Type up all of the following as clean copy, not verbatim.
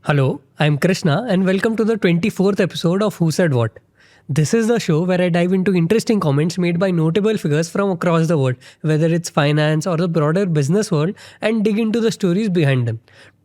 Hello, I'm Krishna and welcome to the 24th episode of Who Said What. This is the show where I dive into interesting comments made by notable figures from across the world, whether it's finance or the broader business world, and dig into the stories behind them.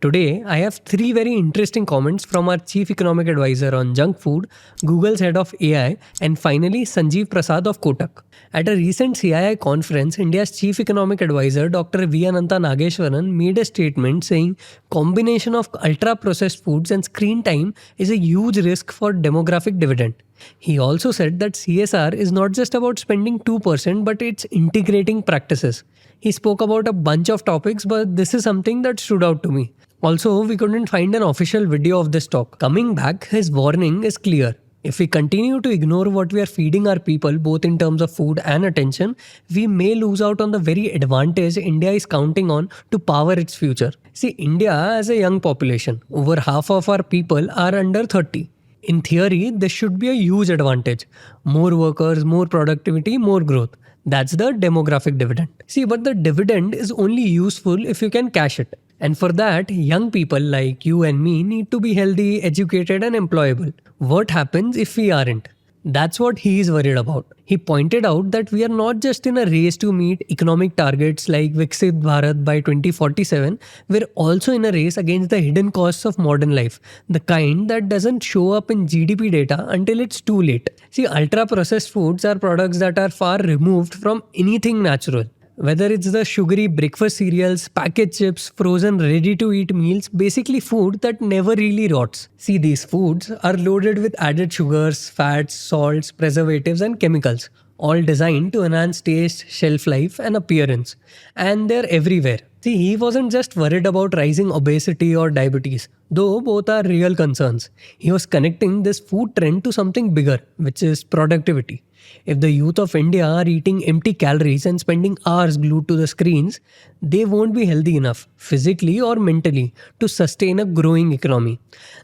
Today, I have three very interesting comments from our Chief Economic Advisor on junk food, Google's head of AI, and finally Sanjeev Prasad of Kotak. At a recent CII conference, India's Chief Economic Advisor Dr. V. Ananta Nageshwaran made a statement saying combination of ultra-processed foods and screen time is a huge risk for demographic dividend. He also said that CSR is not just about spending 2% but it's integrating practices. He spoke about a bunch of topics, but this is something that stood out to me. Also, we couldn't find an official video of this talk. Coming back, his warning is clear. If we continue to ignore what we are feeding our people, both in terms of food and attention, we may lose out on the very advantage India is counting on to power its future. See, India has a young population. Over half of our people are under 30. In theory, this should be a huge advantage. More workers, more productivity, more growth. That's the demographic dividend. See, but the dividend is only useful if you can cash it. And for that, young people like you and me need to be healthy, educated and employable. What happens if we aren't? That's what he is worried about. He pointed out that we are not just in a race to meet economic targets like Viksit Bharat by 2047, we're also in a race against the hidden costs of modern life, the kind that doesn't show up in GDP data until it's too late. See, ultra-processed foods are products that are far removed from anything natural. Whether it's the sugary breakfast cereals, packaged chips, frozen ready-to-eat meals, basically food that never really rots. See, these foods are loaded with added sugars, fats, salts, preservatives and chemicals, all designed to enhance taste, shelf life and appearance. And they're everywhere. See, he wasn't just worried about rising obesity or diabetes, though both are real concerns. He was connecting this food trend to something bigger, which is productivity. If the youth of India are eating empty calories and spending hours glued to the screens, they won't be healthy enough, physically or mentally, to sustain a growing economy.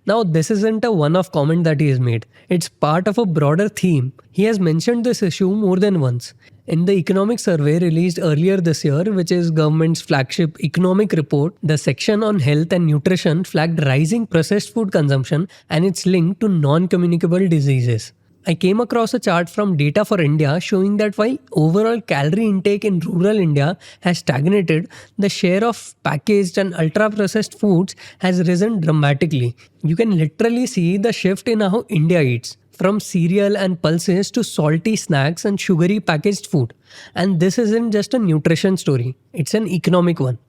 Now, this isn't a one-off comment that he has made. It's part of a broader theme. He has mentioned this issue more than once. In the economic survey released earlier this year, which is government's flagship economic report, the section on health and nutrition flagged rising processed food consumption and its link to non-communicable diseases. I came across a chart from Data for India showing that while overall calorie intake in rural India has stagnated, the share of packaged and ultra-processed foods has risen dramatically. You can literally see the shift in how India eats, from cereal and pulses to salty snacks and sugary packaged food. And this isn't just a nutrition story, it's an economic one.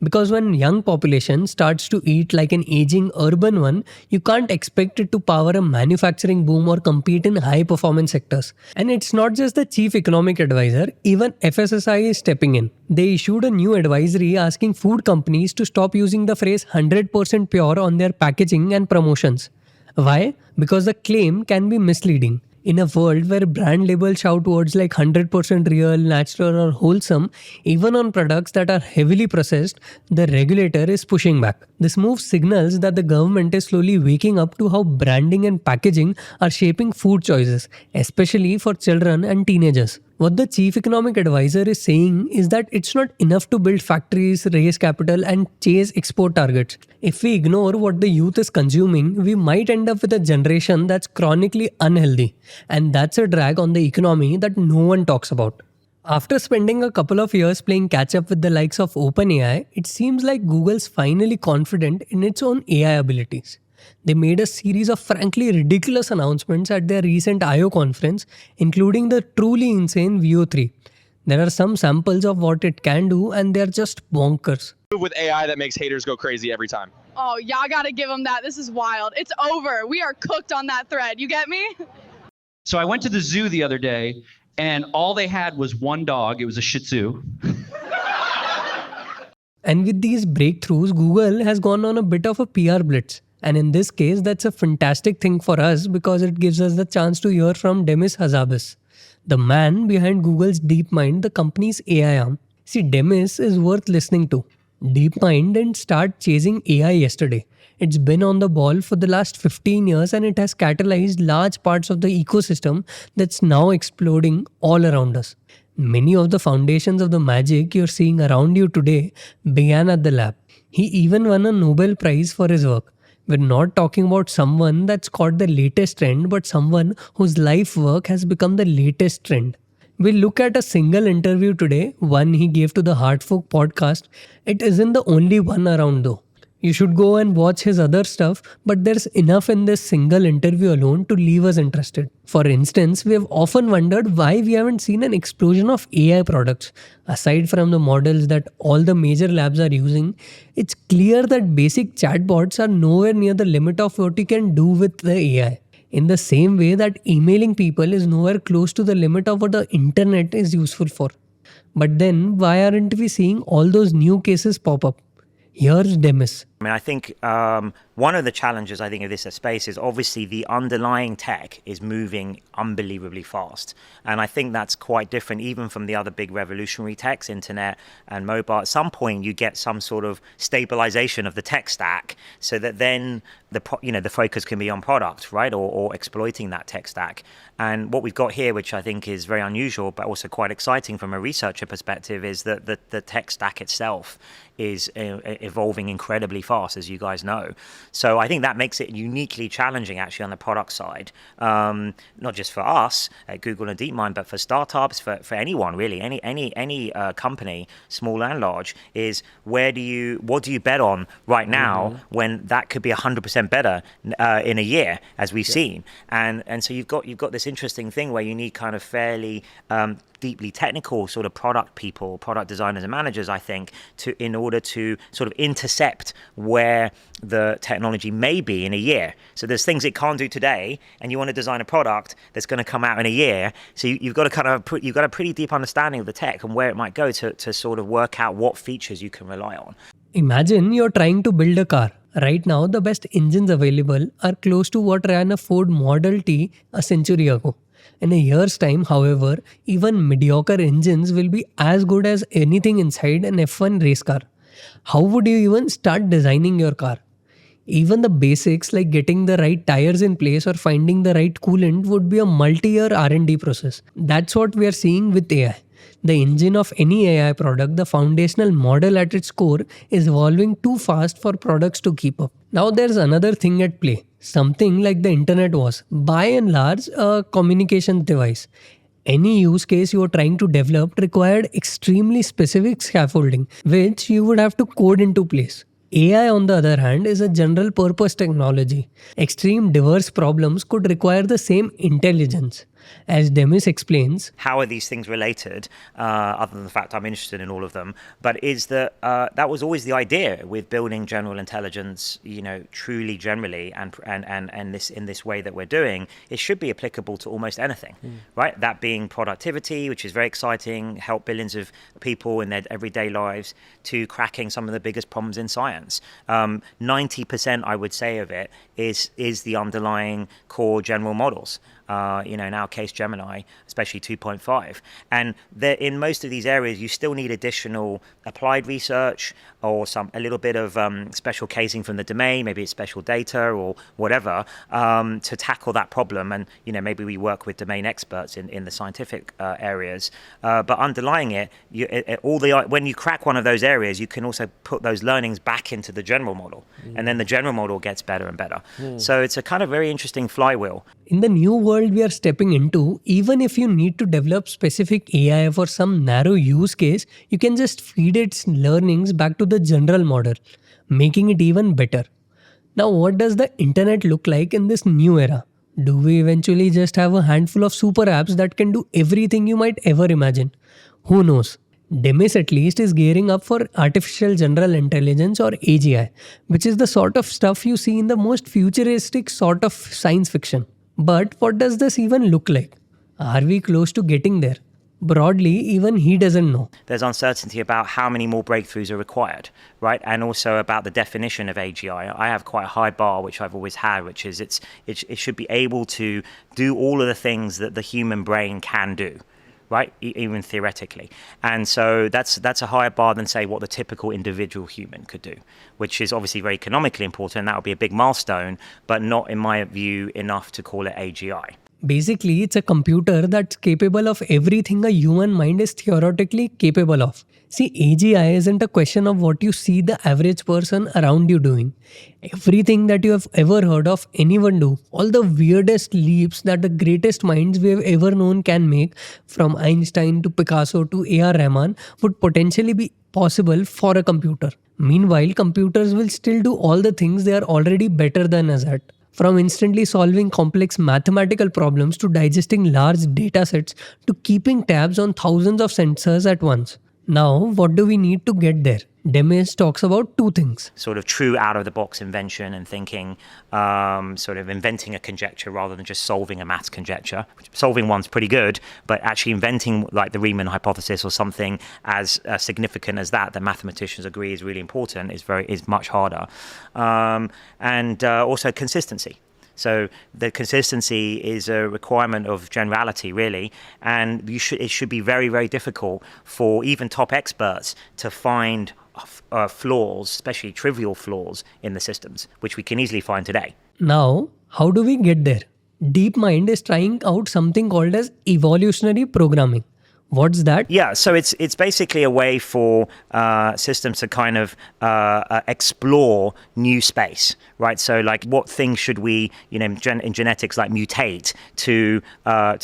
Because when young population starts to eat like an aging urban one, you can't expect it to power a manufacturing boom or compete in high performance sectors. And it's not just the chief economic advisor, even FSSI is stepping in. They issued a new advisory asking food companies to stop using the phrase 100% pure on their packaging and promotions. Why? Because the claim can be misleading. In a world where brand labels shout words like 100% real, natural or wholesome, even on products that are heavily processed, the regulator is pushing back. This move signals that the government is slowly waking up to how branding and packaging are shaping food choices, especially for children and teenagers. What the chief economic advisor is saying is that it's not enough to build factories, raise capital and chase export targets. If we ignore what the youth is consuming, we might end up with a generation that's chronically unhealthy. And that's a drag on the economy that no one talks about. After spending a couple of years playing catch up with the likes of OpenAI, it seems like Google's finally confident in its own AI abilities. They made a series of frankly ridiculous announcements at their recent I/O conference, including the truly insane VO3. There are some samples of what it can do and they're just bonkers. With AI that makes haters go crazy every time. Oh, y'all gotta give them that. This is wild. It's over. We are cooked on that thread. You get me? So I went to the zoo the other day and all they had was one dog. It was a Shih Tzu. And with these breakthroughs, Google has gone on a bit of a PR blitz. And in this case, that's a fantastic thing for us because it gives us the chance to hear from Demis Hassabis, the man behind Google's DeepMind, the company's AI arm. See, Demis is worth listening to. DeepMind didn't start chasing AI yesterday. It's been on the ball for the last 15 years and it has catalyzed large parts of the ecosystem that's now exploding all around us. Many of the foundations of the magic you're seeing around you today began at the lab. He even won a Nobel Prize for his work. We're not talking about someone that's caught the latest trend, but someone whose life work has become the latest trend. We'll look at a single interview today, one he gave to the Heartfolk podcast. It isn't the only one around though. You should go and watch his other stuff, but there's enough in this single interview alone to leave us interested. For instance, we have often wondered why we haven't seen an explosion of AI products. Aside from the models that all the major labs are using, it's clear that basic chatbots are nowhere near the limit of what you can do with the AI. In the same way that emailing people is nowhere close to the limit of what the internet is useful for. But then, why aren't we seeing all those new cases pop up? Here's Demis. I mean, I think one of the challenges I think of this space is obviously the underlying tech is moving unbelievably fast. And I think that's quite different even from the other big revolutionary techs, internet and mobile. At some point, you get some sort of stabilization of the tech stack so that then the focus can be on product, right? Or exploiting that tech stack. And what we've got here, which I think is very unusual, but also quite exciting from a researcher perspective, is that the tech stack itself is evolving incredibly fast, as you guys know. So I think that makes it uniquely challenging actually on the product side, not just for us at Google and DeepMind, but for startups, for anyone really, any company, small and large, is what do you bet on right now when that could be 100% better in a year, as we've seen. And so you've got this interesting thing where you need kind of fairly deeply technical sort of product people, product designers and managers, I think, in order to sort of intercept where the technology may be in a year. So there's things it can't do today, and you want to design a product that's going to come out in a year. So you've got you've got a pretty deep understanding of the tech and where it might go to sort of work out what features you can rely on. Imagine you're trying to build a car. Right now, the best engines available are close to what ran a Ford Model T a century ago. In a year's time, however, even mediocre engines will be as good as anything inside an F1 race car. How would you even start designing your car? Even the basics like getting the right tires in place or finding the right coolant would be a multi-year R&D process. That's what we are seeing with AI. The engine of any AI product, the foundational model at its core, is evolving too fast for products to keep up. Now there's another thing at play. Something like the internet was, by and large, a communication device. Any use case you were trying to develop required extremely specific scaffolding, which you would have to code into place. AI, on the other hand, is a general purpose technology. Extreme diverse problems could require the same intelligence. As Demis explains, how are these things related, other than the fact I'm interested in all of them, but is that that was always the idea with building general intelligence, truly generally, and this in this way that we're doing, it should be applicable to almost anything, right? That being productivity, which is very exciting, help billions of people in their everyday lives, to cracking some of the biggest problems in science. 90%, I would say, of it is the underlying core general models. In our case Gemini, especially 2.5. And in most of these areas, you still need additional applied research or a little bit of special casing from the domain, maybe it's special data or whatever, to tackle that problem. And, maybe we work with domain experts in the scientific areas. But underlying it, when you crack one of those areas, you can also put those learnings back into the general model. And then the general model gets better and better. So it's a kind of very interesting flywheel. In the new world we are stepping into, even if you need to develop specific AI for some narrow use case, you can just feed its learnings back to the general model, making it even better. Now, what does the internet look like in this new era? Do we eventually just have a handful of super apps that can do everything you might ever imagine? Who knows? Demis at least is gearing up for artificial general intelligence or AGI, which is the sort of stuff you see in the most futuristic sort of science fiction. But what does this even look like? Are we close to getting there? Broadly, even he doesn't know. There's uncertainty about how many more breakthroughs are required, right? And also about the definition of AGI. I have quite a high bar, which I've always had, which is it should be able to do all of the things that the human brain can do, right? Even theoretically. And so that's a higher bar than, say, what the typical individual human could do, which is obviously very economically important. That would be a big milestone, but not, in my view, enough to call it AGI. Basically, it's a computer that's capable of everything a human mind is theoretically capable of. See, AGI isn't a question of what you see the average person around you doing. Everything that you have ever heard of anyone do, all the weirdest leaps that the greatest minds we have ever known can make, from Einstein to Picasso to A.R. Rahman, would potentially be possible for a computer. Meanwhile, computers will still do all the things they are already better than us at. From instantly solving complex mathematical problems to digesting large datasets to keeping tabs on thousands of sensors at once. Now, what do we need to get there? Demis talks about two things. Sort of true out-of-the-box invention and thinking, sort of inventing a conjecture rather than just solving a maths conjecture. Solving one's pretty good, but actually inventing like the Riemann hypothesis or something as significant as that mathematicians agree is really important is much harder. And also consistency. So the consistency is a requirement of generality, really, and it should be very, very difficult for even top experts to find flaws, especially trivial flaws in the systems, which we can easily find today. Now, how do we get there? DeepMind is trying out something called as evolutionary programming. What's that? Yeah, so it's basically a way for systems to kind of explore new space, right? So like what things should we, in genetics, like mutate to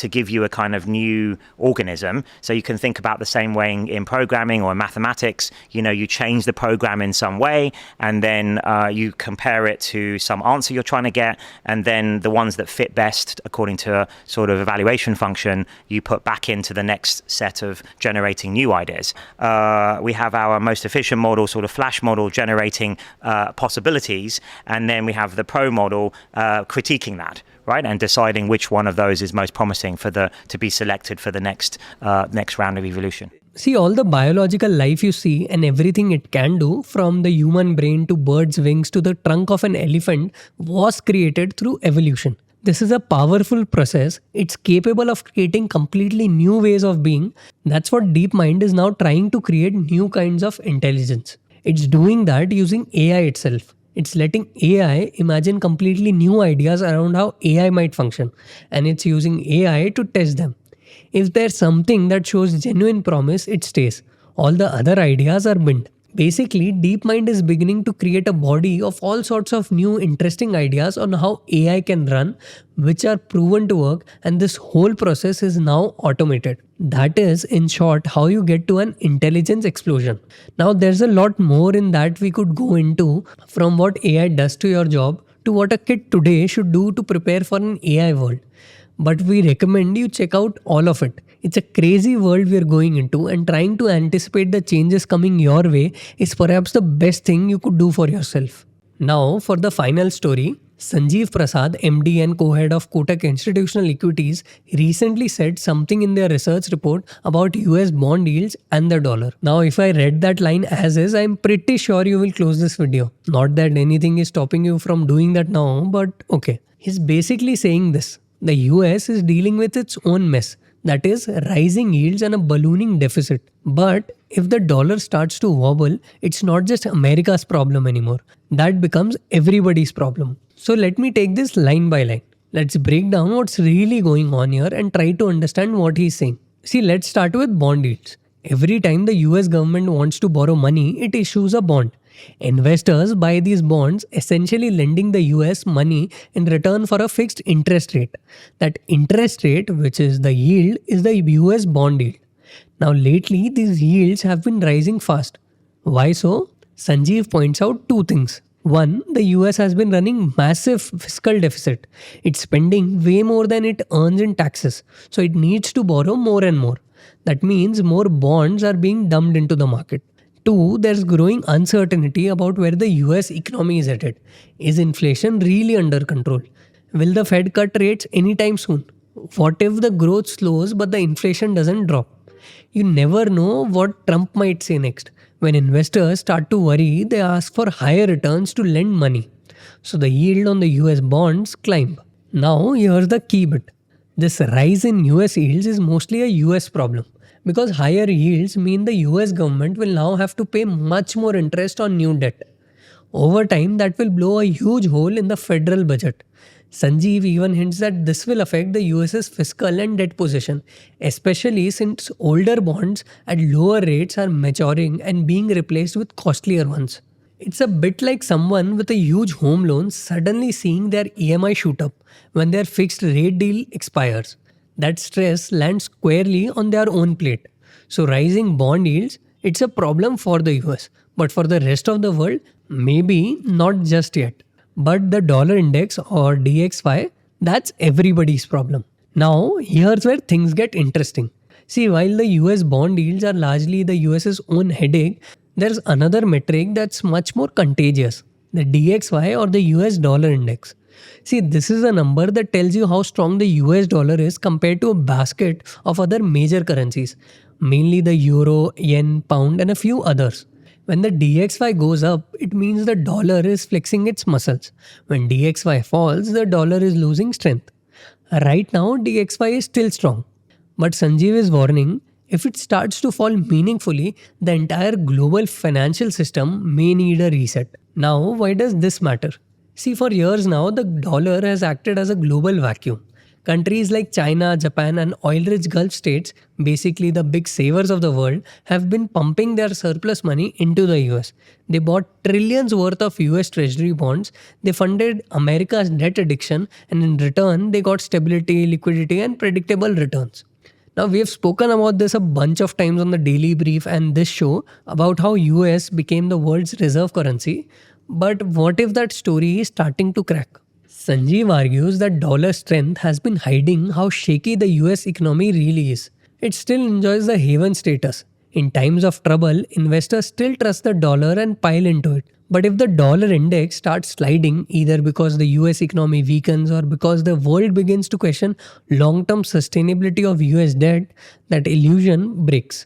give you a kind of new organism. So you can think about the same way in programming or in mathematics. You change the program in some way, and then you compare it to some answer you're trying to get, and then the ones that fit best according to a sort of evaluation function, you put back into the next set of generating new ideas. We have our most efficient model, sort of flash model, generating possibilities, and then we have the pro model critiquing that, right, and deciding which one of those is most promising to be selected for the next round of evolution. See, all the biological life you see and everything it can do, from the human brain to bird's wings to the trunk of an elephant, was created through evolution. This is a powerful process. It's capable of creating completely new ways of being. That's what DeepMind is now trying to create, new kinds of intelligence. It's doing that using AI itself. It's letting AI imagine completely new ideas around how AI might function, and it's using AI to test them. If there's something that shows genuine promise, it stays. All the other ideas are binned. Basically, DeepMind is beginning to create a body of all sorts of new interesting ideas on how AI can run, which are proven to work, and this whole process is now automated. That is, in short, how you get to an intelligence explosion. Now, there's a lot more in that we could go into, from what AI does to your job to what a kid today should do to prepare for an AI world. But we recommend you check out all of it. It's a crazy world we're going into, and trying to anticipate the changes coming your way is perhaps the best thing you could do for yourself. Now, for the final story, Sanjeev Prasad, MD and co-head of Kotak Institutional Equities, recently said something in their research report about US bond yields and the dollar. Now, if I read that line as is, I'm pretty sure you will close this video. Not that anything is stopping you from doing that now, but okay. He's basically saying this. The US is dealing with its own mess. That is, rising yields and a ballooning deficit. But if the dollar starts to wobble, it's not just America's problem anymore. That becomes everybody's problem. So let me take this line by line. Let's break down what's really going on here and try to understand what he's saying. See, let's start with bond yields. Every time the US government wants to borrow money, it issues a bond. Investors buy these bonds, essentially lending the US money in return for a fixed interest rate. That interest rate, which is the yield, is the US bond yield. Now lately, these yields have been rising fast. Why so? Sanjeev points out two things. One, the US has been running massive fiscal deficit. It's spending way more than it earns in taxes, so it needs to borrow more and more. That means more bonds are being dumped into the market. Two, there's growing uncertainty about where the US economy is headed. Is inflation really under control? Will the Fed cut rates anytime soon? What if the growth slows but the inflation doesn't drop? You never know what Trump might say next. When investors start to worry, they ask for higher returns to lend money. So the yield on the US bonds climb. Now here's the key bit. This rise in US yields is mostly a US problem. Because higher yields mean the US government will now have to pay much more interest on new debt. Over time, that will blow a huge hole in the federal budget. Sanjeev even hints that this will affect the US's fiscal and debt position, especially since older bonds at lower rates are maturing and being replaced with costlier ones. It's a bit like someone with a huge home loan suddenly seeing their EMI shoot up when their fixed rate deal expires. That stress lands squarely on their own plate. So rising bond yields, it's a problem for the US, but for the rest of the world, maybe not just yet. But the dollar index or DXY, that's everybody's problem. Now, here's where things get interesting. See, while the US bond yields are largely the US's own headache, there's another metric that's much more contagious, the DXY or the US dollar index. See, this is a number that tells you how strong the US dollar is compared to a basket of other major currencies, mainly the euro, yen, pound, and a few others. When the DXY goes up, it means the dollar is flexing its muscles. When DXY falls, the dollar is losing strength. Right now, DXY is still strong. But Sanjeev is warning, if it starts to fall meaningfully, the entire global financial system may need a reset. Now, why does this matter? See, for years now, the dollar has acted as a global vacuum. Countries like China, Japan, and oil-rich Gulf states, basically the big savers of the world, have been pumping their surplus money into the US. They bought trillions worth of US Treasury bonds, they funded America's debt addiction, and in return, they got stability, liquidity, and predictable returns. Now, we have spoken about this a bunch of times on the Daily Brief and this show about how US became the world's reserve currency. But what if that story is starting to crack? Sanjeev argues that dollar strength has been hiding how shaky the US economy really is. It still enjoys the haven status. In times of trouble, investors still trust the dollar and pile into it. But if the dollar index starts sliding, either because the US economy weakens or because the world begins to question long-term sustainability of US debt, that illusion breaks.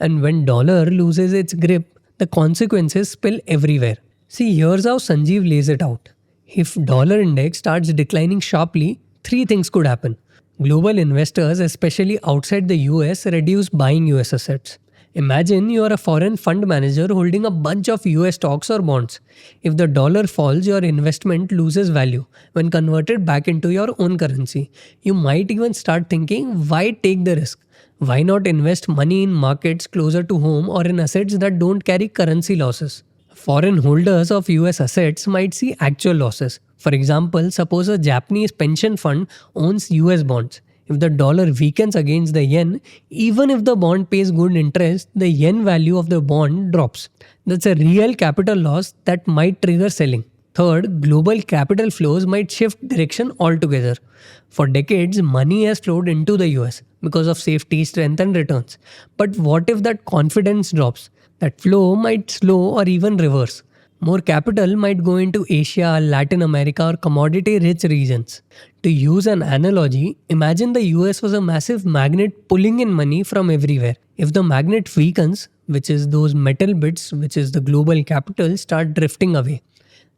And when dollar loses its grip, the consequences spill everywhere. See, here's how Sanjeev lays it out. If dollar index starts declining sharply, three things could happen. Global investors, especially outside the US, reduce buying US assets. Imagine you are a foreign fund manager holding a bunch of US stocks or bonds. If the dollar falls, your investment loses value when converted back into your own currency. You might even start thinking, why take the risk? Why not invest money in markets closer to home or in assets that don't carry currency losses? Foreign holders of US assets might see actual losses. For example, suppose a Japanese pension fund owns US bonds. If the dollar weakens against the yen, even if the bond pays good interest, the yen value of the bond drops. That's a real capital loss that might trigger selling. Third, global capital flows might shift direction altogether. For decades, money has flowed into the US because of safety, strength, and returns. But what if that confidence drops? That flow might slow or even reverse. More capital might go into Asia, Latin America, or commodity-rich regions. To use an analogy, imagine the US was a massive magnet pulling in money from everywhere. If the magnet weakens, which is those metal bits, which is the global capital, start drifting away.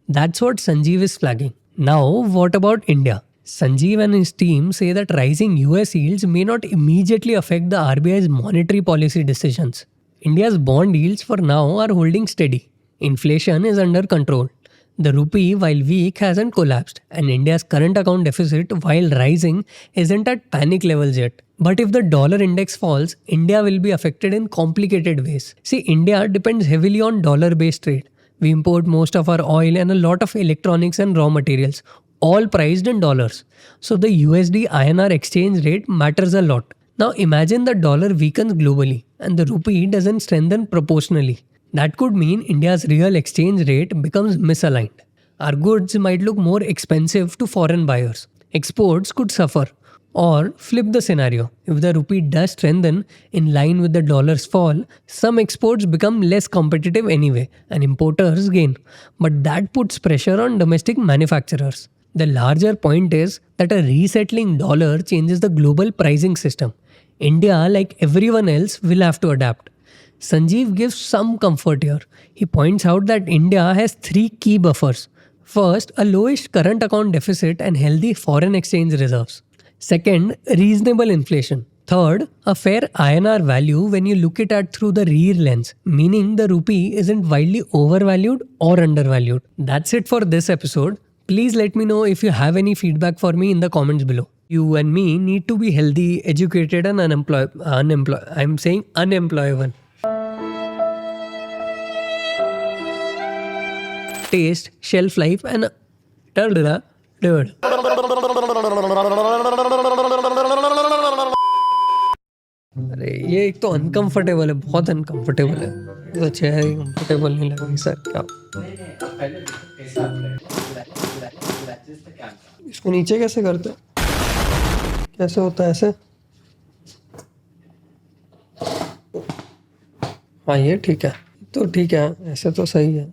That's what Sanjeev is flagging. Now, what about India? Sanjeev and his team say that rising US yields may not immediately affect the RBI's monetary policy decisions. India's bond yields for now are holding steady. Inflation is under control. The rupee, while weak, hasn't collapsed, and India's current account deficit, while rising, isn't at panic levels yet. But if the dollar index falls, India will be affected in complicated ways. See, India depends heavily on dollar-based trade. We import most of our oil and a lot of electronics and raw materials, all priced in dollars. So the USD INR exchange rate matters a lot. Now imagine the dollar weakens globally and the rupee doesn't strengthen proportionally. That could mean India's real exchange rate becomes misaligned. Our goods might look more expensive to foreign buyers. Exports could suffer. Or flip the scenario. If the rupee does strengthen in line with the dollar's fall, some exports become less competitive anyway and importers gain. But that puts pressure on domestic manufacturers. The larger point is that a resettling dollar changes the global pricing system. India, like everyone else, will have to adapt. Sanjeev gives some comfort here. He points out that India has three key buffers. First, a lowish current account deficit and healthy foreign exchange reserves. Second, reasonable inflation. Third, a fair INR value when you look at it through the rear lens, meaning the rupee isn't wildly overvalued or undervalued. That's it for this episode. Please let me know if you have any feedback for me in the comments below. You and me need to be healthy, educated and I'm saying unemployable. Taste, shelf life and अरे ये एक तो uncomfortable है, बहुत uncomfortable है। तो चेहरा ही comfortable नहीं लग रही सर। क्या इसको नीचे कैसे करते, कैसे होता है ऐसे? हाँ ये ठीक है, तो ठीक है, ऐसे तो सही है।